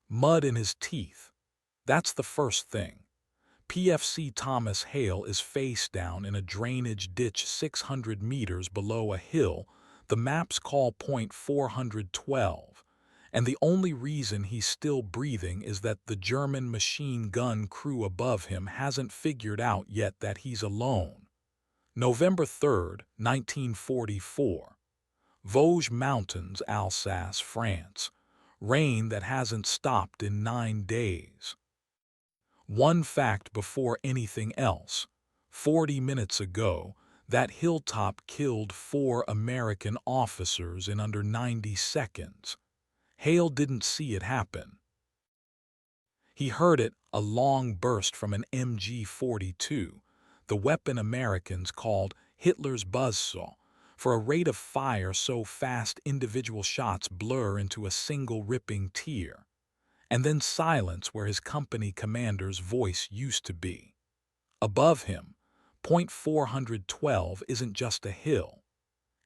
Mud in his teeth. That's the first thing. PFC Thomas Hale is face down in a drainage ditch 600 meters below a hill the maps call point 412, and the only reason he's still breathing is that the German machine gun crew above him hasn't figured out yet that he's alone. November 3rd, 1944. Vosges Mountains, Alsace, France. Rain that hasn't stopped in 9 days. One fact before anything else. 40 minutes ago, that Hilltop killed 4 American officers in under 90 seconds. Hale didn't see it happen. He heard it, a long burst from an MG-42, the weapon Americans called Hitler's buzzsaw, for a rate of fire so fast individual shots blur into a single ripping tear. And then silence where his company commander's voice used to be. Above him, point 412 isn't just a hill.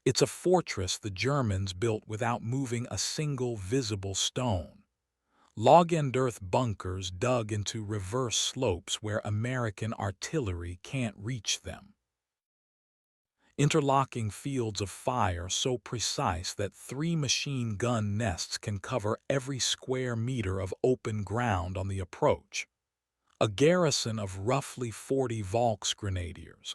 It's a fortress the Germans built without moving a single visible stone. Log-and-earth bunkers dug into reverse slopes where American artillery can't reach them. Interlocking fields of fire so precise that 3 machine gun nests can cover every square meter of open ground on the approach. A garrison of roughly 40 Volksgrenadiers,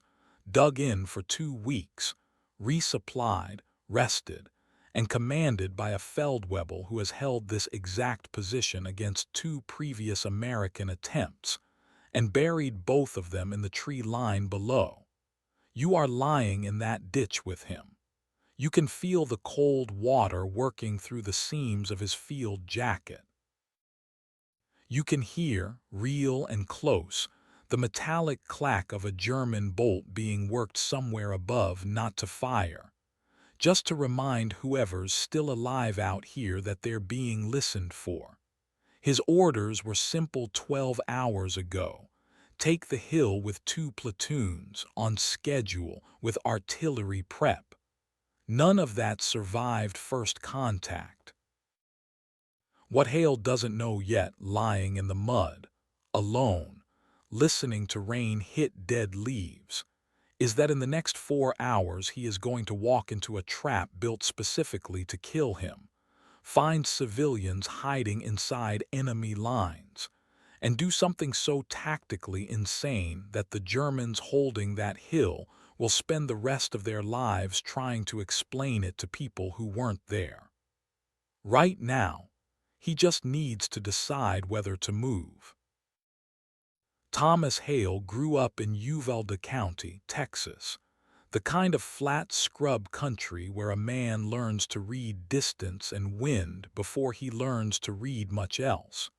dug in for 2 weeks, resupplied, rested, and commanded by a Feldwebel who has held this exact position against 2 previous American attempts, and buried both of them in the tree line below. You are lying in that ditch with him. You can feel the cold water working through the seams of his field jacket. You can hear, real and close, the metallic clack of a German bolt being worked somewhere above not to fire, just to remind whoever's still alive out here that they're being listened for. His orders were simple 12 hours ago. Take the hill with 2 platoons, on schedule, with artillery prep. None of that survived first contact. What Hale doesn't know yet, lying in the mud, alone, listening to rain hit dead leaves, is that in the next 4 hours he is going to walk into a trap built specifically to kill him, find civilians hiding inside enemy lines, and do something so tactically insane that the Germans holding that hill will spend the rest of their lives trying to explain it to people who weren't there. Right now, he just needs to decide whether to move. Thomas Hale grew up in Uvalde County, Texas, the kind of flat scrub country where a man learns to read distance and wind before he learns to read much else.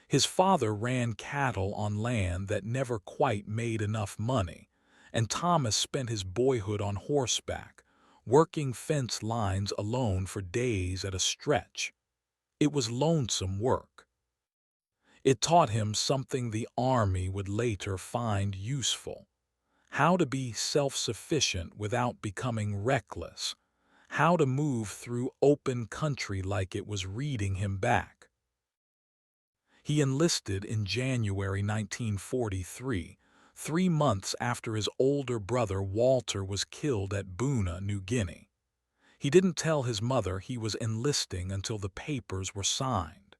His father ran cattle on land that never quite made enough money, and Thomas spent his boyhood on horseback, working fence lines alone for days at a stretch. It was lonesome work. It taught him something the Army would later find useful: how to be self-sufficient without becoming reckless, how to move through open country like it was reading him back. He enlisted in January 1943, 3 months after his older brother Walter was killed at Buna, New Guinea. He didn't tell his mother he was enlisting until the papers were signed.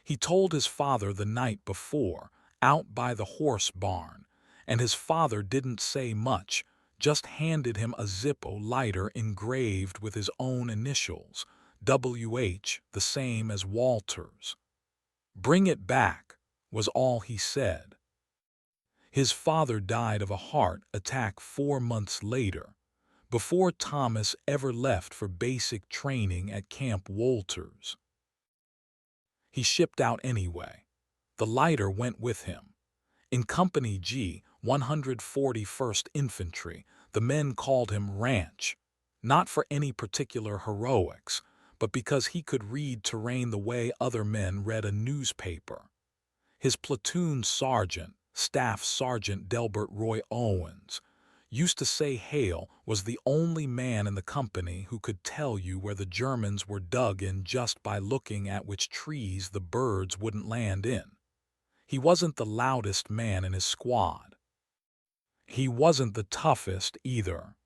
He told his father the night before, out by the horse barn, and his father didn't say much, just handed him a Zippo lighter engraved with his own initials, WH, the same as Walter's. "Bring it back," was all he said. His father died of a heart attack 4 months later, before Thomas ever left for basic training at Camp Wolters. He shipped out anyway. The lighter went with him. In Company G, 141st Infantry, the men called him Ranch, not for any particular heroics, but because he could read terrain the way other men read a newspaper. His platoon sergeant, Staff Sergeant Delbert Roy Owens, used to say Hale was the only man in the company who could tell you where the Germans were dug in just by looking at which trees the birds wouldn't land in. He wasn't the loudest man in his squad. He wasn't the toughest either.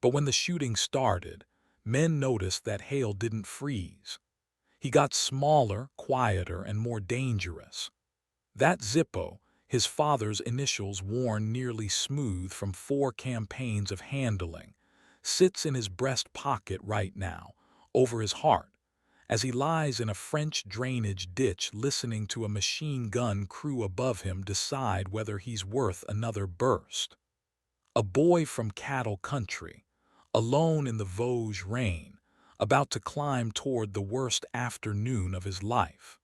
But when the shooting started, men noticed that Hale didn't freeze. He got smaller, quieter, and more dangerous. That Zippo, his father's initials worn nearly smooth from 4 campaigns of handling, sits in his breast pocket right now, over his heart, as he lies in a French drainage ditch listening to a machine gun crew above him decide whether he's worth another burst. A boy from cattle country, alone in the Vosges rain, about to climb toward the worst afternoon of his life.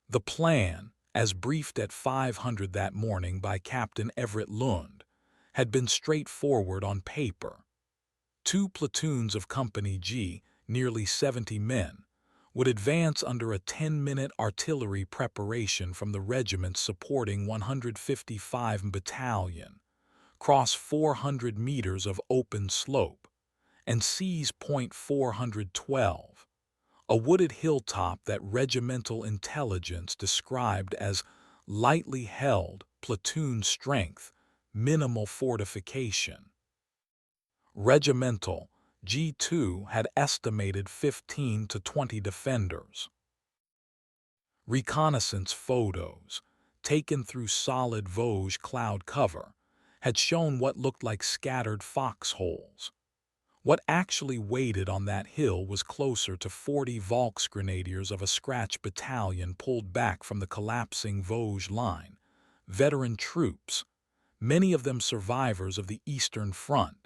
The plan, as briefed at 500 that morning by Captain Everett Lund, had been straightforward on paper. 2 platoons of Company G, nearly 70 men, would advance under a 10-minute artillery preparation from the regiment supporting 155 Battalion, cross 400 meters of open slope, and seize Point 412, a wooded hilltop that regimental intelligence described as lightly held, platoon strength, minimal fortification. Regimental G2 had estimated 15 to 20 defenders. Reconnaissance photos, taken through solid Vosges cloud cover, had shown what looked like scattered foxholes. What actually waited on that hill was closer to 40 Volksgrenadiers of a scratch battalion pulled back from the collapsing Vosges line, veteran troops, many of them survivors of the Eastern Front,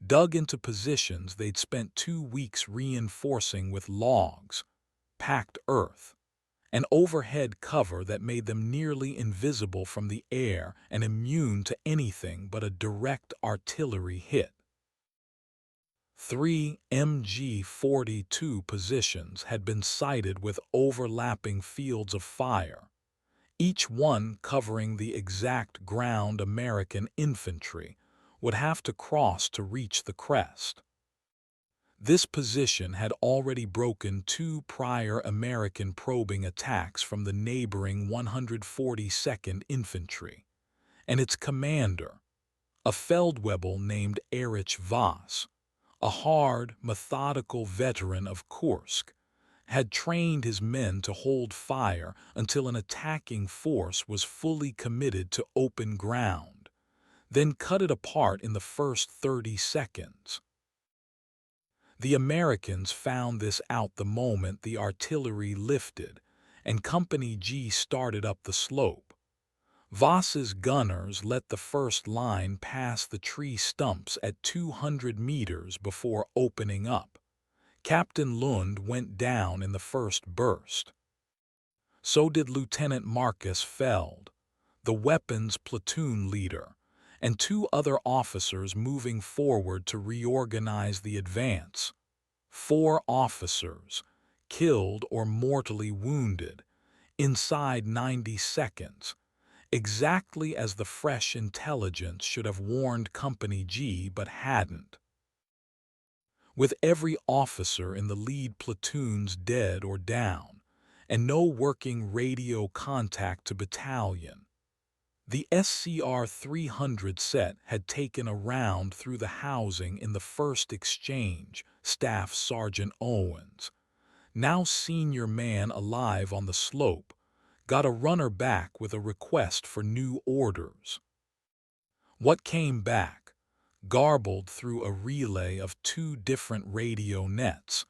dug into positions they'd spent 2 weeks reinforcing with logs, packed earth, an overhead cover that made them nearly invisible from the air and immune to anything but a direct artillery hit. 3 MG-42 positions had been sighted with overlapping fields of fire, each one covering the exact ground American infantry would have to cross to reach the crest. This position had already broken 2 prior American probing attacks from the neighboring 142nd Infantry, and its commander, a Feldwebel named Erich Voss, a hard, methodical veteran of Kursk, had trained his men to hold fire until an attacking force was fully committed to open ground, then cut it apart in the first 30 seconds. The Americans found this out the moment the artillery lifted and Company G started up the slope. Voss's gunners let the first line pass the tree stumps at 200 meters before opening up. Captain Lund went down in the first burst. So did Lieutenant Marcus Feld, the weapons platoon leader, and 2 other officers moving forward to reorganize the advance. 4 officers, killed or mortally wounded, inside 90 seconds, exactly as the fresh intelligence should have warned Company G but hadn't. With every officer in the lead platoons dead or down, and no working radio contact to battalion, the SCR 300 set had taken a round through the housing in the first exchange. Staff Sergeant Owens, now senior man alive on the slope, got a runner back with a request for new orders. What came back, garbled through a relay of 2 different radio nets,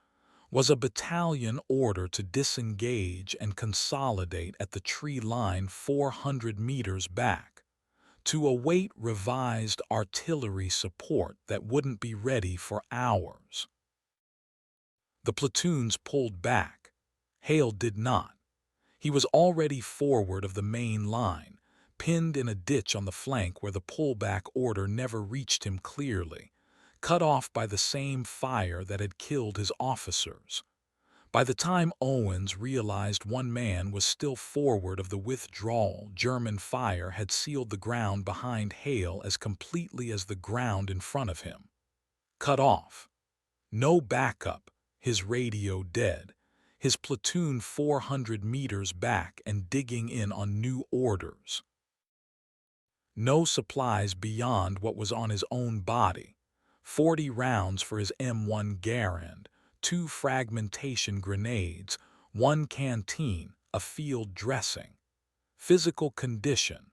was a battalion order to disengage and consolidate at the tree line 400 meters back, to await revised artillery support that wouldn't be ready for hours. The platoons pulled back. Hale did not. He was already forward of the main line, pinned in a ditch on the flank where the pullback order never reached him clearly, cut off by the same fire that had killed his officers. By the time Owens realized one man was still forward of the withdrawal, German fire had sealed the ground behind Hale as completely as the ground in front of him. Cut off. No backup, his radio dead, his platoon 400 meters back and digging in on new orders. No supplies beyond what was on his own body. 40 rounds for his M1 Garand, 2 fragmentation grenades, 1 canteen, a field dressing. Physical condition.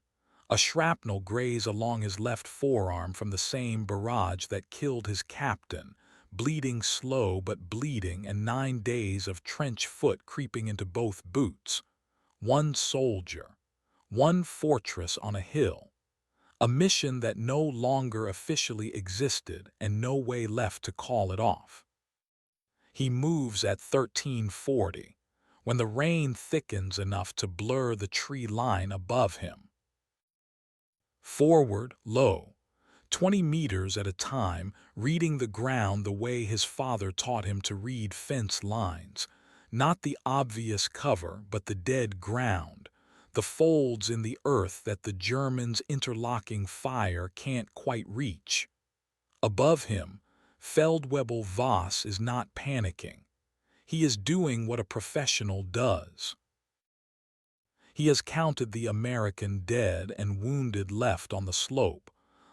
A shrapnel graze along his left forearm from the same barrage that killed his captain, bleeding slow but bleeding, and 9 days of trench foot creeping into both boots. 1 soldier. 1 fortress on a hill. A mission that no longer officially existed and no way left to call it off. He moves at 1340, when the rain thickens enough to blur the tree line above him. Forward, low, 20 meters at a time, reading the ground the way his father taught him to read fence lines, not the obvious cover but the dead ground, the folds in the earth that the Germans' interlocking fire can't quite reach. Above him, Feldwebel Voss is not panicking. He is doing what a professional does. He has counted the American dead and wounded left on the slope,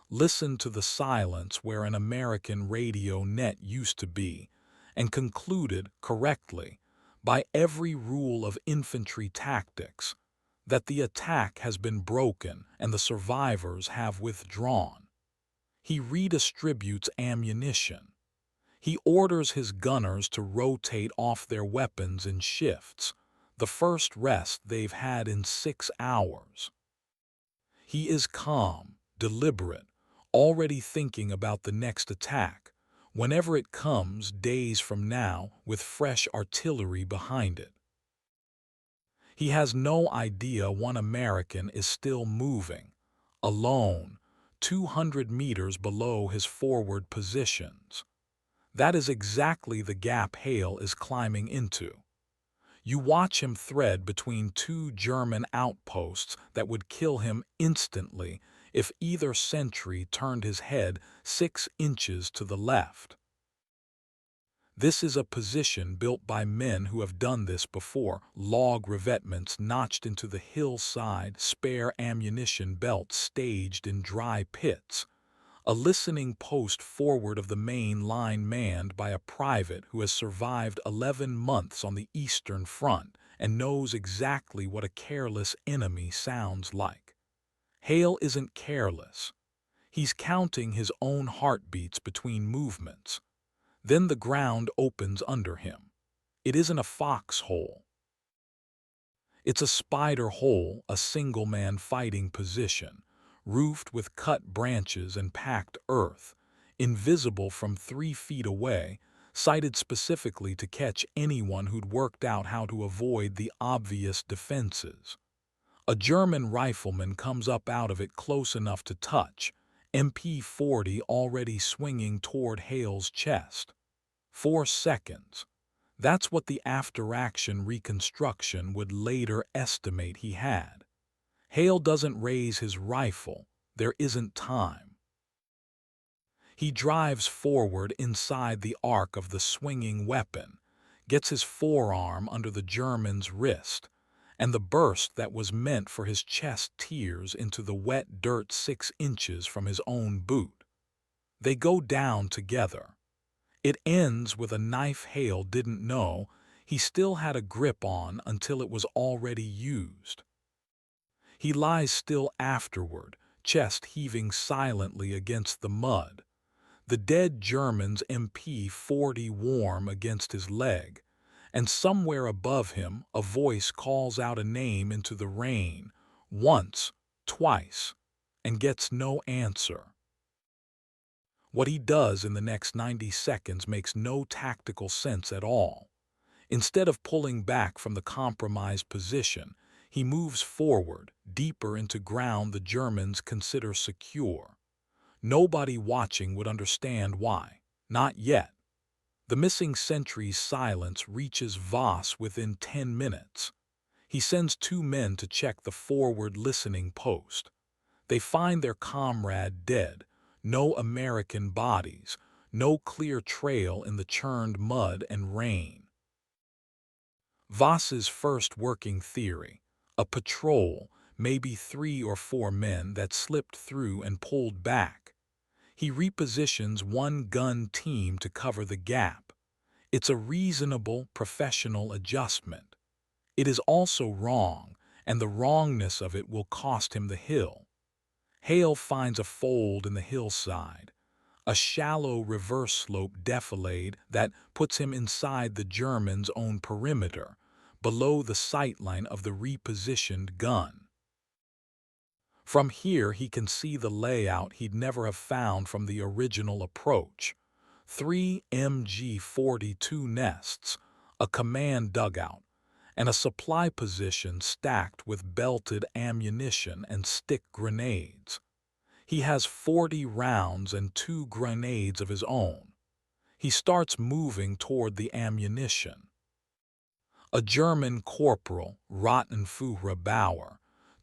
listened to the silence where an American radio net used to be, and concluded, correctly, by every rule of infantry tactics, that the attack has been broken and the survivors have withdrawn. He redistributes ammunition. He orders his gunners to rotate off their weapons in shifts, the first rest they've had in 6 hours. He is calm, deliberate, already thinking about the next attack, whenever it comes days from now with fresh artillery behind it. He has no idea one American is still moving, alone, 200 meters below his forward positions. That is exactly the gap Hale is climbing into. You watch him thread between 2 German outposts that would kill him instantly if either sentry turned his head 6 inches to the left. This is a position built by men who have done this before, log revetments notched into the hillside, spare ammunition belts staged in dry pits, a listening post forward of the main line manned by a private who has survived 11 months on the Eastern Front and knows exactly what a careless enemy sounds like. Hale isn't careless. He's counting his own heartbeats between movements. Then the ground opens under him. It isn't a foxhole. It's a spider hole, a single-man fighting position, roofed with cut branches and packed earth, invisible from 3 feet away, sighted specifically to catch anyone who'd worked out how to avoid the obvious defenses. A German rifleman comes up out of it close enough to touch, MP-40 already swinging toward Hale's chest. 4 seconds. That's what the after-action reconstruction would later estimate he had. Hale doesn't raise his rifle. There isn't time. He drives forward inside the arc of the swinging weapon, gets his forearm under the German's wrist, and the burst that was meant for his chest tears into the wet dirt 6 inches from his own boot. They go down together. It ends with a knife Hale didn't know he still had a grip on until it was already used. He lies still afterward, chest heaving silently against the mud, the dead German's MP-40 warm against his leg, and somewhere above him a voice calls out a name into the rain, once, twice, and gets no answer. What he does in the next 90 seconds makes no tactical sense at all. Instead of pulling back from the compromised position, he moves forward, deeper into ground the Germans consider secure. Nobody watching would understand why. Not yet. The missing sentry's silence reaches Voss within 10 minutes. He sends 2 men to check the forward listening post. They find their comrade dead, no American bodies, no clear trail in the churned mud and rain. Voss's first working theory: a patrol, maybe 3 or 4 men that slipped through and pulled back. He repositions one gun team to cover the gap. It's a reasonable, professional adjustment. It is also wrong, and the wrongness of it will cost him the hill. Hale finds a fold in the hillside, a shallow reverse slope defilade that puts him inside the Germans' own perimeter, below the sightline of the repositioned gun. From here he can see the layout he'd never have found from the original approach. 3 MG-42 nests, a command dugout, and a supply position stacked with belted ammunition and stick grenades. He has 40 rounds and 2 grenades of his own. He starts moving toward the ammunition. A German corporal, Rottenführer Bauer,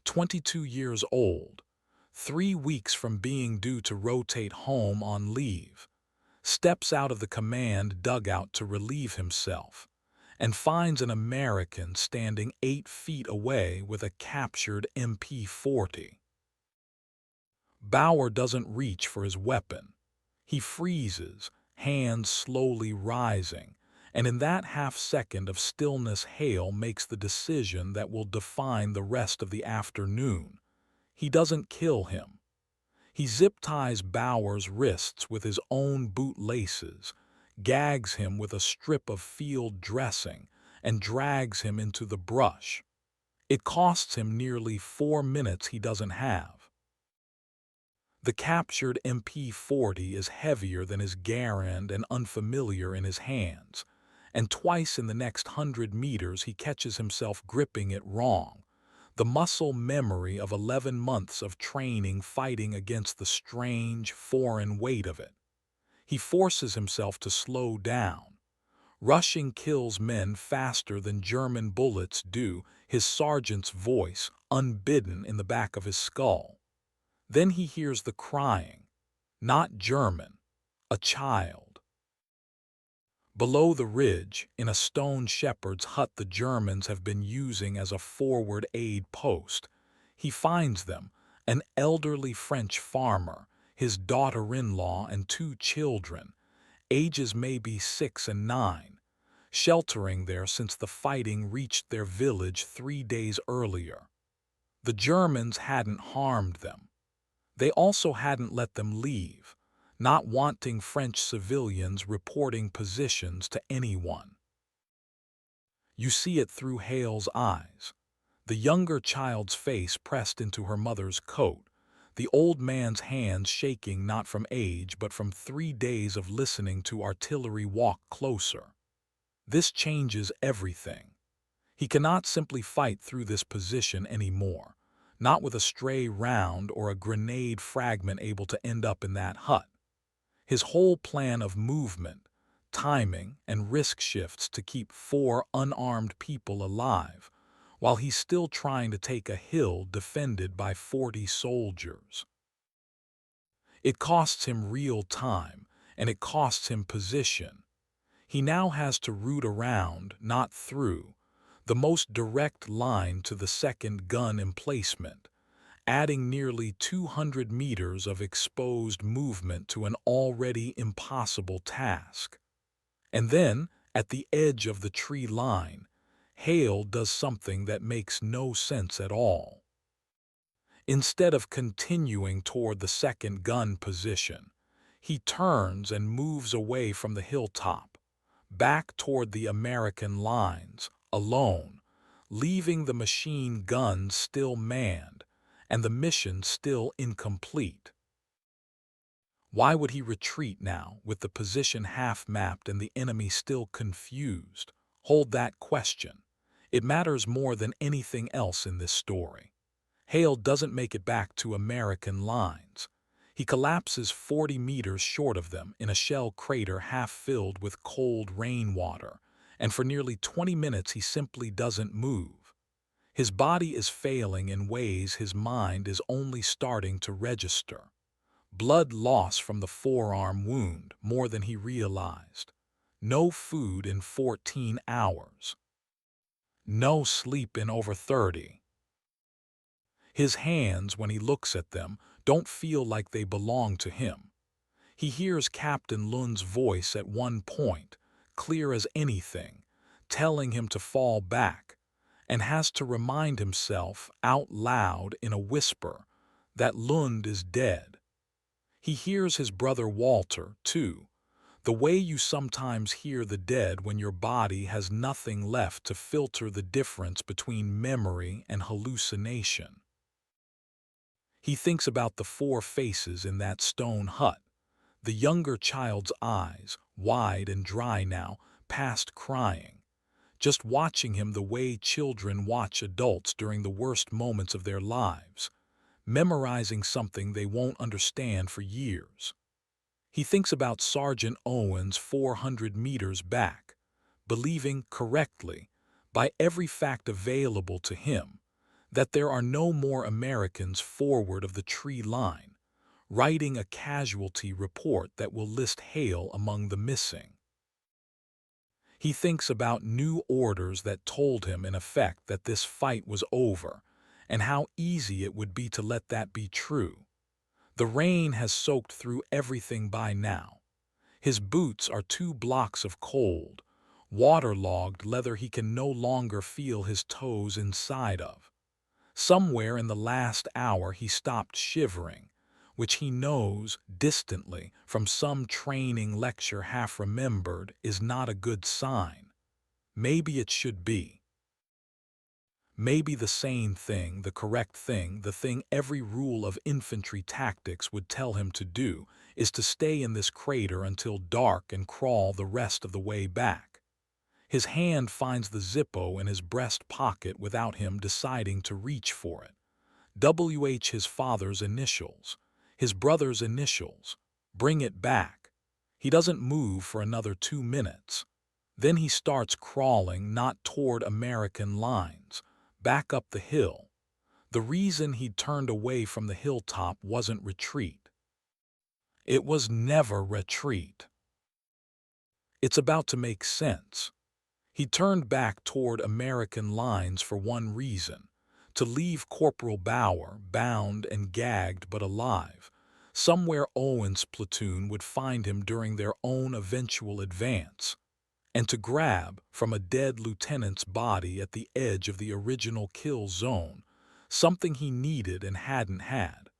22 years old, 3 weeks from being due to rotate home on leave, steps out of the command dugout to relieve himself, and finds an American standing 8 feet away with a captured MP-40. Bauer doesn't reach for his weapon. He freezes, hands slowly rising, and in that half-second of stillness Hale makes the decision that will define the rest of the afternoon. He doesn't kill him. He zip-ties Bauer's wrists with his own boot laces, gags him with a strip of field dressing, and drags him into the brush. It costs him nearly 4 minutes he doesn't have. The captured MP-40 is heavier than his Garand and unfamiliar in his hands, and twice in the next 100 meters he catches himself gripping it wrong, the muscle memory of 11 months of training fighting against the strange, foreign weight of it. He forces himself to slow down. Rushing kills men faster than German bullets do, his sergeant's voice, unbidden in the back of his skull. Then he hears the crying. Not German. A child. Below the ridge, in a stone shepherd's hut the Germans have been using as a forward aid post, he finds them, an elderly French farmer, his daughter-in-law and 2 children, ages maybe 6 and 9, sheltering there since the fighting reached their village 3 days earlier. The Germans hadn't harmed them. They also hadn't let them leave, not wanting French civilians reporting positions to anyone. You see it through Hale's eyes, the younger child's face pressed into her mother's coat, the old man's hands shaking not from age but from 3 days of listening to artillery walk closer. This changes everything. He cannot simply fight through this position anymore, not with a stray round or a grenade fragment able to end up in that hut. His whole plan of movement, timing, and risk shifts to keep 4 unarmed people alive, while he's still trying to take a hill defended by 40 soldiers. It costs him real time, and it costs him position. He now has to root around, not through, the most direct line to the second gun emplacement, adding nearly 200 meters of exposed movement to an already impossible task. And then, at the edge of the tree line, Hale does something that makes no sense at all. Instead of continuing toward the second gun position, he turns and moves away from the hilltop, back toward the American lines, alone, leaving the machine guns still manned and the mission still incomplete. Why would he retreat now, with the position half-mapped and the enemy still confused? Hold that question. It matters more than anything else in this story. Hale doesn't make it back to American lines. He collapses 40 meters short of them in a shell crater half filled with cold rainwater, and for nearly 20 minutes he simply doesn't move. His body is failing in ways his mind is only starting to register. Blood loss from the forearm wound, more than he realized. No food in 14 hours. No sleep in over 30. His hands, when he looks at them, don't feel like they belong to him. He hears Captain Lund's voice at one point, clear as anything, telling him to fall back, and has to remind himself out loud in a whisper that Lund is dead. He hears his brother Walter, too, the way you sometimes hear the dead when your body has nothing left to filter the difference between memory and hallucination. He thinks about the four faces in that stone hut, the younger child's eyes, wide and dry now, past crying, just watching him the way children watch adults during the worst moments of their lives, memorizing something they won't understand for years. He thinks about Sergeant Owen's 400 meters back, believing correctly, by every fact available to him, that there are no more Americans forward of the tree line, writing a casualty report that will list Hale among the missing. He thinks about new orders that told him in effect that this fight was over, and how easy it would be to let that be true. The rain has soaked through everything by now. His boots are 2 blocks of cold, waterlogged leather he can no longer feel his toes inside of. Somewhere in the last hour he stopped shivering, which he knows, distantly, from some training lecture half remembered, is not a good sign. Maybe it should be. Maybe the sane thing, the correct thing, the thing every rule of infantry tactics would tell him to do, is to stay in this crater until dark and crawl the rest of the way back. His hand finds the Zippo in his breast pocket without him deciding to reach for it. WH, his father's initials, his brother's initials. Bring it back. He doesn't move for another 2 minutes. Then he starts crawling, not toward American lines, back up the hill. The reason he'd turned away from the hilltop wasn't retreat. It was never retreat. It's about to make sense. He turned back toward American lines for one reason: to leave Corporal Bauer bound and gagged but alive. Somewhere Owen's platoon would find him during their own eventual advance, and to grab from a dead lieutenant's body at the edge of the original kill zone, something he needed and hadn't had.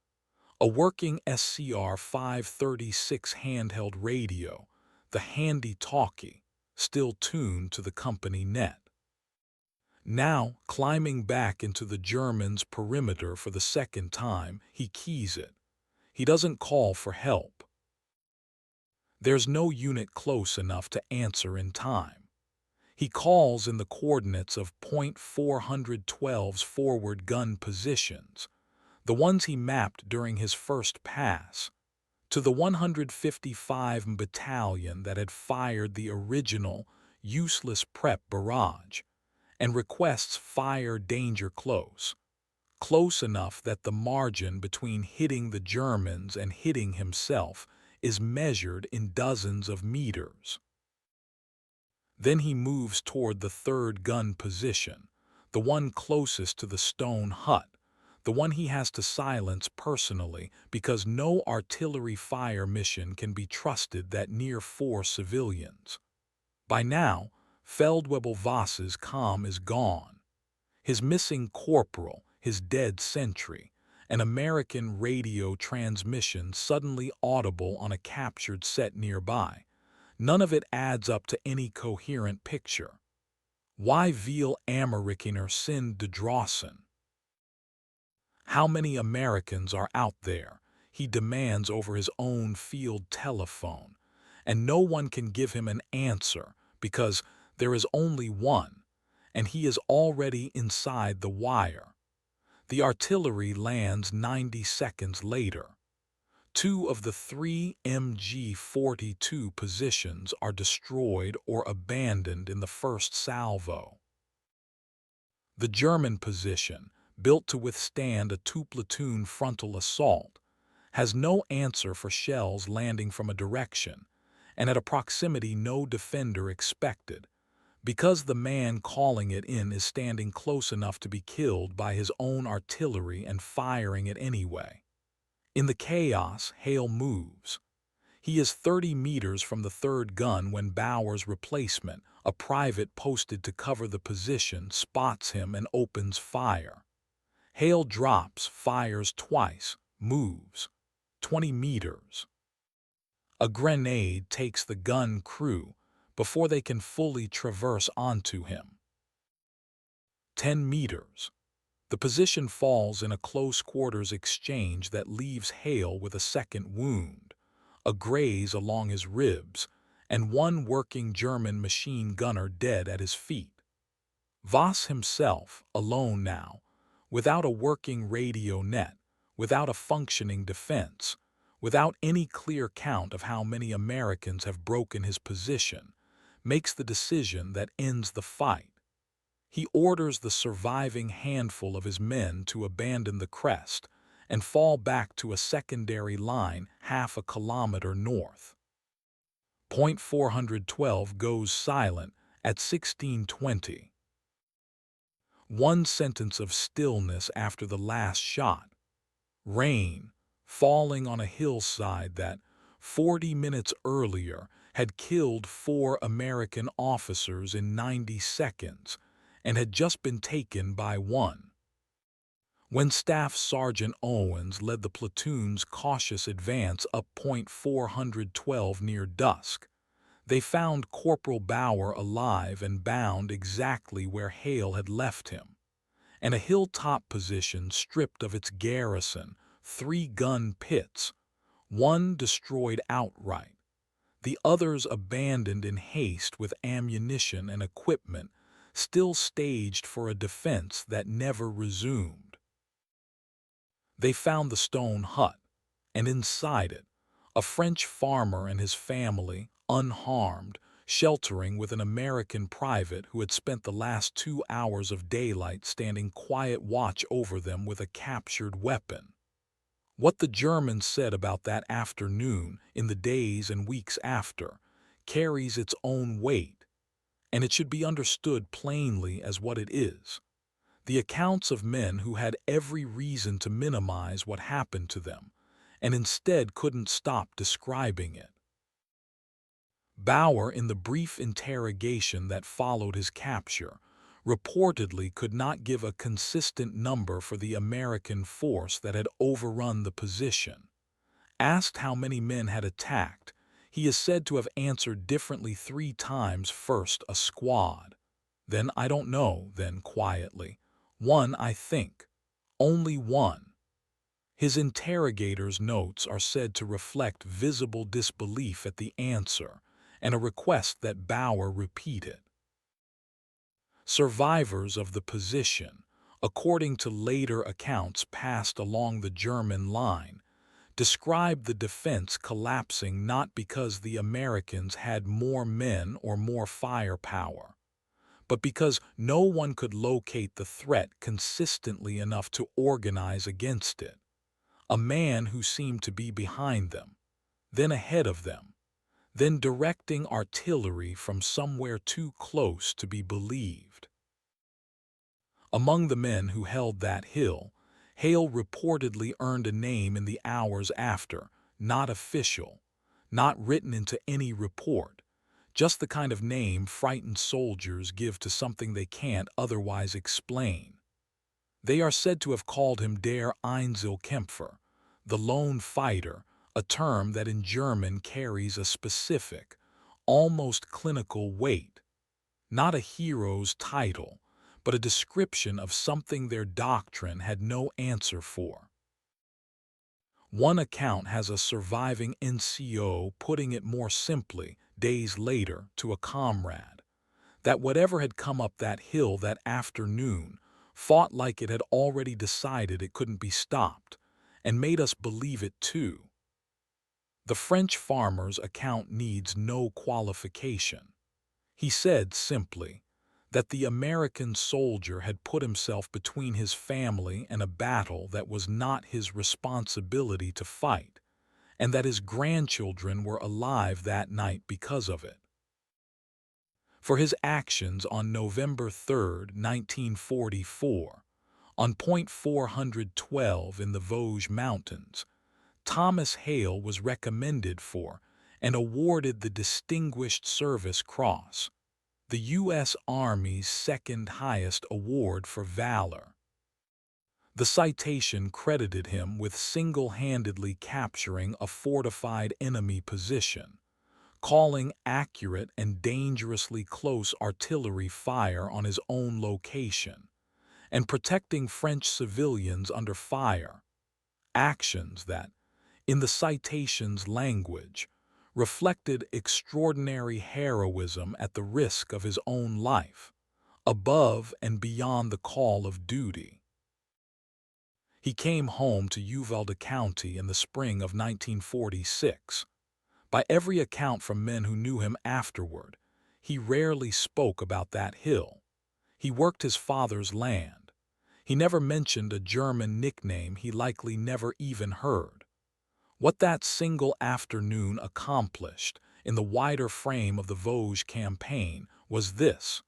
A working SCR 536 handheld radio, the handy talkie, still tuned to the company net. Now, climbing back into the Germans' perimeter for the second time, he keys it. He doesn't call for help. There's no unit close enough to answer in time. He calls in the coordinates of .412's forward gun positions, the ones he mapped during his first pass, to the 155 battalion that had fired the original, useless prep barrage, and requests fire danger close, close enough that the margin between hitting the Germans and hitting himself is measured in dozens of meters. Then he moves toward the third gun position, the one closest to the stone hut, the one he has to silence personally because no artillery fire mission can be trusted that near 4 civilians. By now, Feldwebel Voss's comm is gone. His missing corporal, his dead sentry, an American radio transmission suddenly audible on a captured set nearby. None of it adds up to any coherent picture. Why viel Amerikaner sind da draußen? How many Americans are out there? He demands over his own field telephone, and no one can give him an answer because there is only one, and he is already inside the wire. The artillery lands 90 seconds later. Two of the three MG-42 positions are destroyed or abandoned in the first salvo. The German position, built to withstand a two-platoon frontal assault, has no answer for shells landing from a direction, and at a proximity no defender expected, because the man calling it in is standing close enough to be killed by his own artillery and firing it anyway. In the chaos, Hale moves. He is 30 meters from the third gun when Bauer's replacement, a private posted to cover the position, spots him and opens fire. Hale drops, fires twice, moves 20 meters. A grenade takes the gun crew before they can fully traverse onto him. 10 meters. The position falls in a close-quarters exchange that leaves Hale with a second wound, a graze along his ribs, and one working German machine gunner dead at his feet. Voss himself, alone now, without a working radio net, without a functioning defense, without any clear count of how many Americans have broken his position, makes the decision that ends the fight. He orders the surviving handful of his men to abandon the crest and fall back to a secondary line half a kilometer north. Point 412 goes silent at 16:20. One sentence of stillness after the last shot. Rain, falling on a hillside that, 40 minutes earlier, had killed 4 American officers in 90 seconds and had just been taken by one. When Staff Sergeant Owens led the platoon's cautious advance up Point 412 near dusk, they found Corporal Bauer alive and bound exactly where Hale had left him, and a hilltop position stripped of its garrison, 3 gun pits, one destroyed outright, the others abandoned in haste with ammunition and equipment still staged for a defense that never resumed. They found the stone hut, and inside it, a French farmer and his family, unharmed, sheltering with an American private who had spent the last 2 hours of daylight standing quiet watch over them with a captured weapon. What the Germans said about that afternoon in the days and weeks after carries its own weight, and it should be understood plainly as what it is: the accounts of men who had every reason to minimize what happened to them, and instead couldn't stop describing it. Bauer, in the brief interrogation that followed his capture, reportedly could not give a consistent number for the American force that had overrun the position. Asked how many men had attacked, he is said to have answered differently 3 times: first a squad, then I don't know, then quietly, 1 I think, only 1. His interrogator's notes are said to reflect visible disbelief at the answer and a request that Bauer repeat it. Survivors of the position, according to later accounts passed along the German line, described the defense collapsing not because the Americans had more men or more firepower, but because no one could locate the threat consistently enough to organize against it. A man who seemed to be behind them, then ahead of them, then directing artillery from somewhere too close to be believed. Among the men who held that hill, Hale reportedly earned a name in the hours after, not official, not written into any report, just the kind of name frightened soldiers give to something they can't otherwise explain. They are said to have called him Der Einzelkämpfer, the lone fighter, a term that in German carries a specific, almost clinical weight, not a hero's title, but a description of something their doctrine had no answer for. One account has a surviving NCO putting it more simply, days later, to a comrade, that whatever had come up that hill that afternoon fought like it had already decided it couldn't be stopped, and made us believe it too. The French farmer's account needs no qualification. He said simply that the American soldier had put himself between his family and a battle that was not his responsibility to fight, and that his grandchildren were alive that night because of it. For his actions on November 3, 1944, on Point 412 in the Vosges Mountains, Thomas Hale was recommended for and awarded the Distinguished Service Cross, the U.S. Army's second highest award for valor. The citation credited him with single-handedly capturing a fortified enemy position, calling accurate and dangerously close artillery fire on his own location, and protecting French civilians under fire, actions that, in the citation's language, reflected extraordinary heroism at the risk of his own life, above and beyond the call of duty. He came home to Uvalde County in the spring of 1946. By every account from men who knew him afterward, he rarely spoke about that hill. He worked his father's land. He never mentioned a German nickname he likely never even heard. What that single afternoon accomplished in the wider frame of the Vosges campaign was this.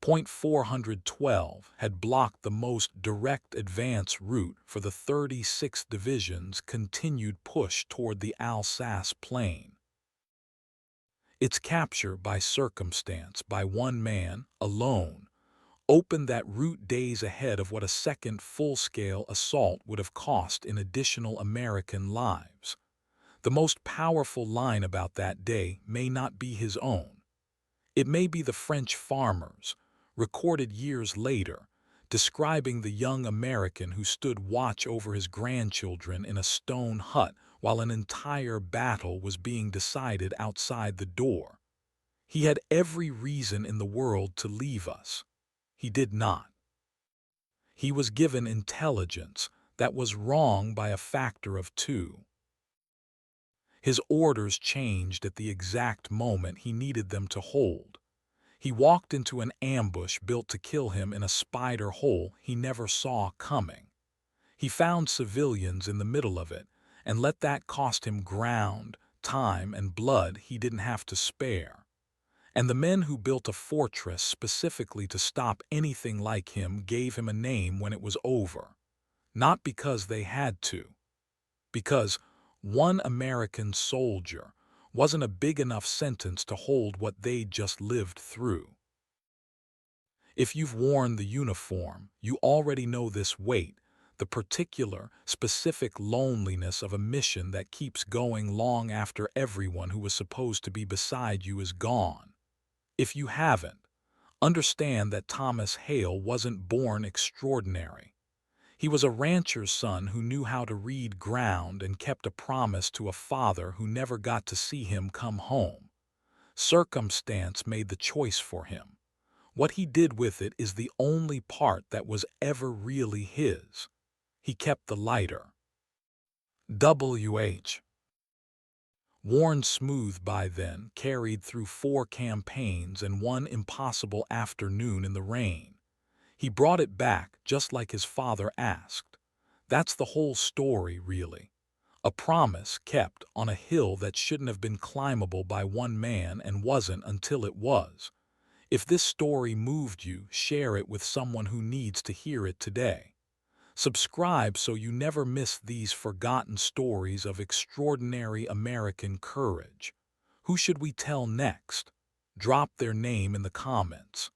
Point 412 had blocked the most direct advance route for the 36th Division's continued push toward the Alsace Plain. Its capture by circumstance by one man, alone, opened that route days ahead of what a second full-scale assault would have cost in additional American lives. The most powerful line about that day may not be his own. It may be the French farmer's, recorded years later, describing the young American who stood watch over his grandchildren in a stone hut while an entire battle was being decided outside the door. He had every reason in the world to leave us. He did not. He was given intelligence that was wrong by a factor of 2. His orders changed at the exact moment he needed them to hold. He walked into an ambush built to kill him in a spider hole he never saw coming. He found civilians in the middle of it and let that cost him ground, time, and blood he didn't have to spare. And the men who built a fortress specifically to stop anything like him gave him a name when it was over. Not because they had to. Because one American soldier wasn't a big enough sentence to hold what they'd just lived through. If you've worn the uniform, you already know this weight, the particular, specific loneliness of a mission that keeps going long after everyone who was supposed to be beside you is gone. If you haven't, understand that Thomas Hale wasn't born extraordinary. He was a rancher's son who knew how to read ground and kept a promise to a father who never got to see him come home. Circumstance made the choice for him. What he did with it is the only part that was ever really his. He kept the lighter. W.H. Worn smooth by then, carried through 4 campaigns and one impossible afternoon in the rain. He brought it back just like his father asked. That's the whole story, really. A promise kept on a hill that shouldn't have been climbable by one man and wasn't until it was. If this story moved you, share it with someone who needs to hear it today. Subscribe so you never miss these forgotten stories of extraordinary American courage. Who should we tell next? Drop their name in the comments.